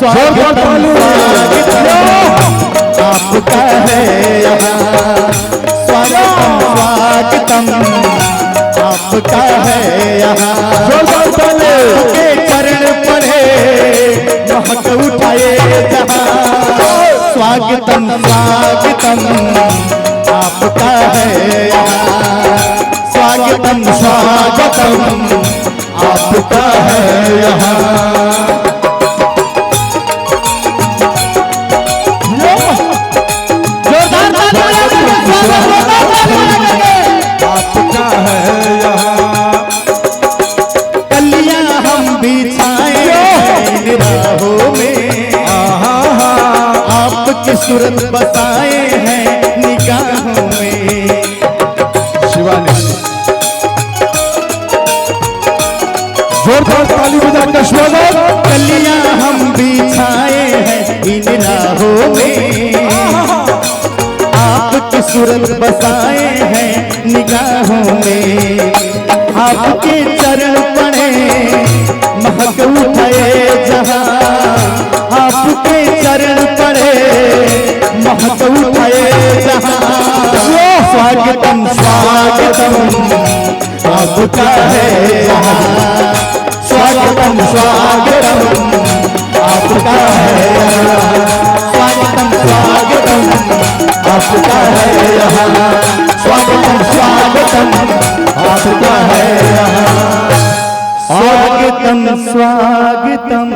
स्वागतम आपका है यहाँ, स्वागतम स्वागतम आपका है यहाँ। के चरण पड़े महक उठाए जहाँ, स्वागतम स्वागतम आपका है यहाँ, स्वागतम स्वागतम आपका है यहाँ। आपका है यहाँ, कलियां हम बिछाए हैं राहों में, आपकी सूरत बसाए हैं निगाहों में। शिवानी जोरदार ताली बजा कर स्वागत। कलियां हम बिछाए हैं इन राहों में, आपकी सूरत बसाए हैं निगाहों में। आपके चरण पड़े महक उठाए जहाँ, आपके चरण पड़े महक उठाए जहाँ, स्वागतम स्वागतम आपका है यहाँ, स्वागतम स्वागतम आपका है यहाँ, स्वागतम स्वागतम आपका है यहाँ, स्वागतम स्वागतम आपका है यहाँ, स्वागतम स्वागतम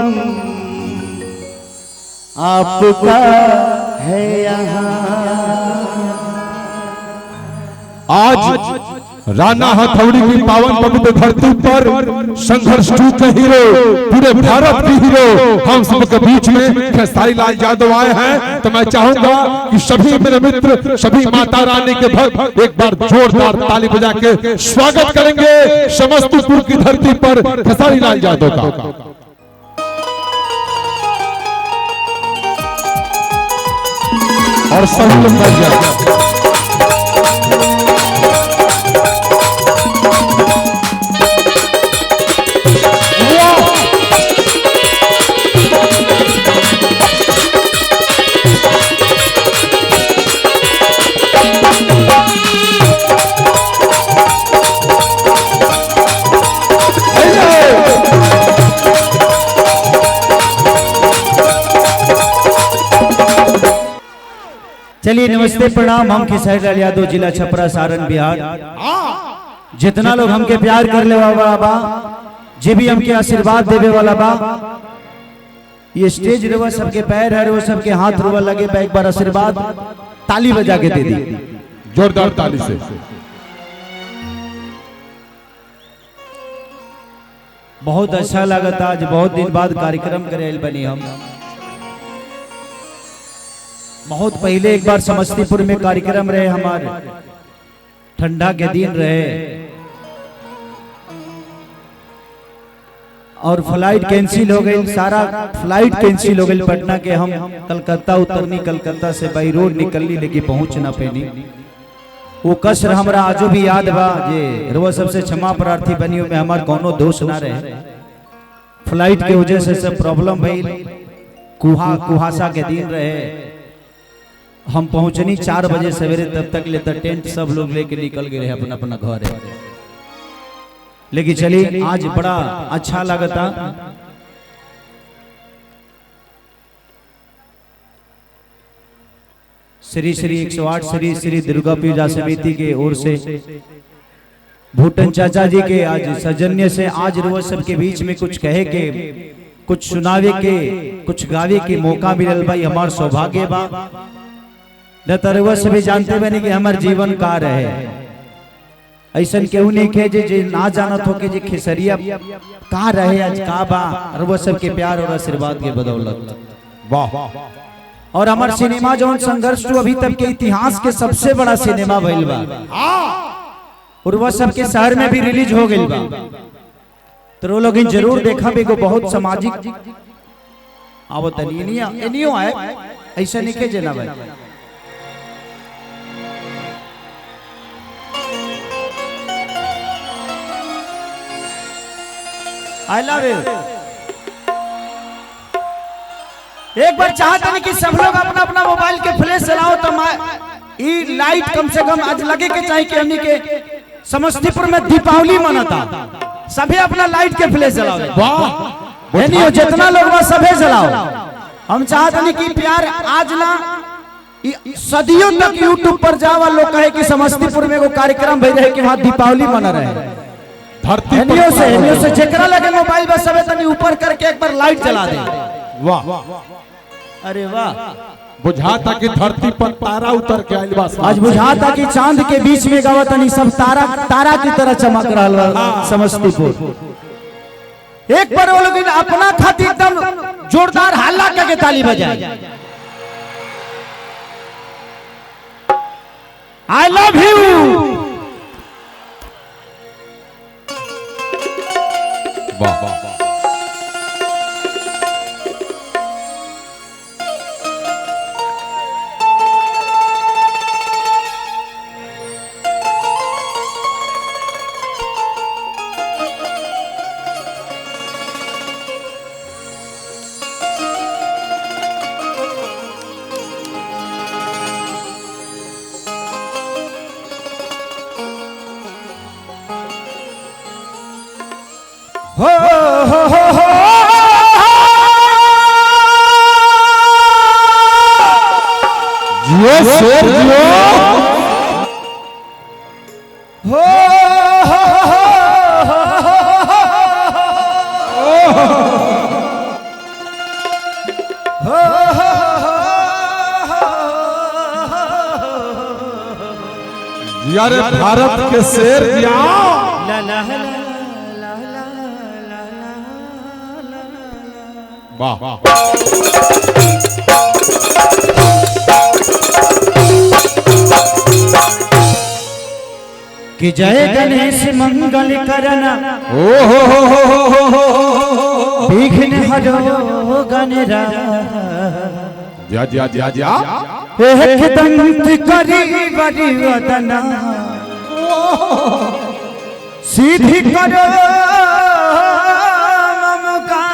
आपका है यहाँ। आज राणा हथौड़ी की पावन पवित्र धरती पर संघर्ष के हीरो, पूरे भारत के हीरो हम सबके बीच में खेसारी लाल यादव आए हैं। तो मैं चाहूंगा कि सभी मेरे मित्र, सभी माता रानी के भक्त एक बार जोरदार ताली बजा के स्वागत करेंगे समस्तीपुर की धरती पर खेसारी लाल यादव का। और सभी लोग बैठ जाए। चलिए नमस्ते प्रणाम। हम खेसारी लाल यादव, जिला छपरा, सारण, बिहार। जितना लोग हमके प्यार कर ले वाला बा, जे भी हमके आशीर्वाद देवे वाला बा, ये स्टेज रुआ सबके पैर है, वो सबके हाथ रुआ लगे बा। एक बार आशीर्वाद ताली बजा के दे दी, जोरदार ताली से। बहुत अच्छा लगा था। आज बहुत दिन बाद कार्यक्रम करे बनी हम। बहुत पहले एक बार समस्तीपुर में कार्यक्रम रहे हमारे, ठंडा के दिन रहे और फ्लाइट कैंसिल हो गई, सारा फ्लाइट कैंसिल हो गई पटना के। हम कलकत्ता उतरनी, कलकत्ता से बाई रोड निकलनी, लेकिन पहुंच ना पैनी। वो कसर हमरा आजो भी याद बा, जे रोज सबसे क्षमा प्रार्थी बनी में हमार कोनो दोष ना रहे। फ्लाइट के वजह से सब प्रॉब्लम भइल, कुहासा के दिन रहे। हम पहुंचनी 4 बजे सवेरे, तब तक ले टेंट सब लोग लेके निकल गए अपना अपना घर है। लेकिन चलिए आज बड़ा अच्छा लगता। श्री श्री 108 श्री श्री दुर्गा पूजा समिति के ओर से भूटन चाचा जी के आज सौजन्य से आज रोज सबके बीच में कुछ कहे के, कुछ सुनावे के, कुछ गावे के मौका मिलल भाई, हमार सौभाग्य बा। न तरवा से भी जानते बने कि हमार जीवन का रहे। ऐसा केहू नहीं के जे ना जानत हो के जे खेसरिया का रहे आज का बा, और वो सबके प्यार और आशीर्वाद के बदौलत। वाह। और हमार सिनेमा जो संघर्ष तो अभी तक के इतिहास के सबसे बड़ा सिनेमा भइल बा, और वह सबके शहर में भी रिलीज हो गई बा। तो लोग जरूर देखा भी, बहुत सामाजिक आवत एनियो आए, ऐसा नहीं के जना भाई। I love you. एक बार चाहते नहीं कि सब लोग अपना अपना मोबाइल के फ्लैश चलाओ तो ई लाइट कम से कम आज लगे के चाहिए कि हमनी के समस्तीपुर में दीपावली मनाता सभी अपना लाइट के फ्लैश चलाओ। वाह नहीं हो जितना लोग वह सभी जलाओ। हम चाहते नहीं कि प्यार आज ना सदियों तक यूट्यूब पर जावा लोग कहे कि समस्तीपुर में एगो कार्यक्रम भेज रहे कि वहाँ दीपावली मना रहे। धरती हेनियो से जेकरा लगे मोबाइल बस सबे तनी ऊपर करके एक बार लाइट जला दे। वाह अरे वाह बुझाता कि धरती पर तारा उतर के आइल बा। आज बुझाता कि चांद के बीच में गावत नहीं सब तारा तारा की तरह चमक रहा समस्तीपुर। एक बार वो लोग अपना खातिर एकदम जोरदार हल्ला करके ताली बजाए। I love you. वाह हो हो जियो शेर जियो हो जिया रे भारत के शेर जिया। ला ला वाह कि जय गणेश मंगल करना ओ हो विघ्न हरो गणरा जा जा जा जा एक दंत करी बड़ी वदना सीधी करो ममका।